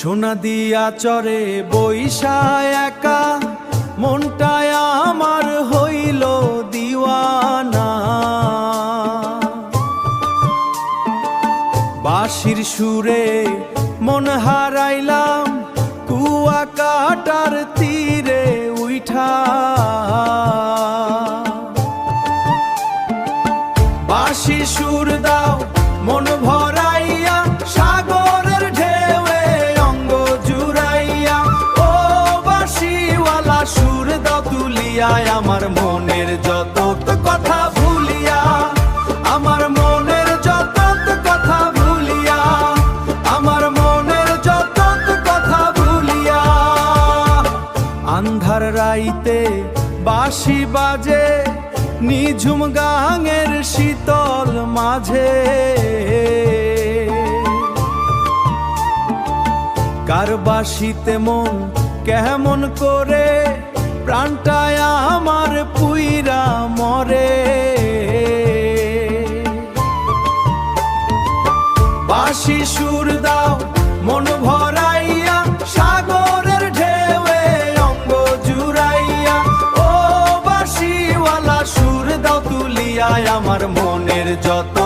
সোনা দিয়া চরে বৈশা একা মনটায় আমার হইল দিওয়ানা। বাঁশির সুরে মন হারাইলাম কুয়া কাটার তীরে উঠা। বাঁশি সুর দাও মন ভরাইয়া সাগরের ঢেউয়ে অঙ্গ জুড়াইয়া। ও বাঁশিওয়ালা সুর দাও তুলিয়া আমার মনের যত কথা ভুলিয়া, আমার মনের যত কথা ভুলিয়া, আমার মনের যত কথা ভুলিয়া। আন্ধার রাইতে বাঁশি বাজে নিঝুম গাঙের শীতল মাঝে। কার বাঁশিতে মন কেমন করে প্রাণটায় আমার পুইরা মরে। বাঁশি সুর দাও মন ভরাইয়া সাগরের ঢেউয়ে অঙ্গ জুড়াইয়া। ও বাঁশিওয়ালা সুর দাও তুলিয়া আমার মনের যত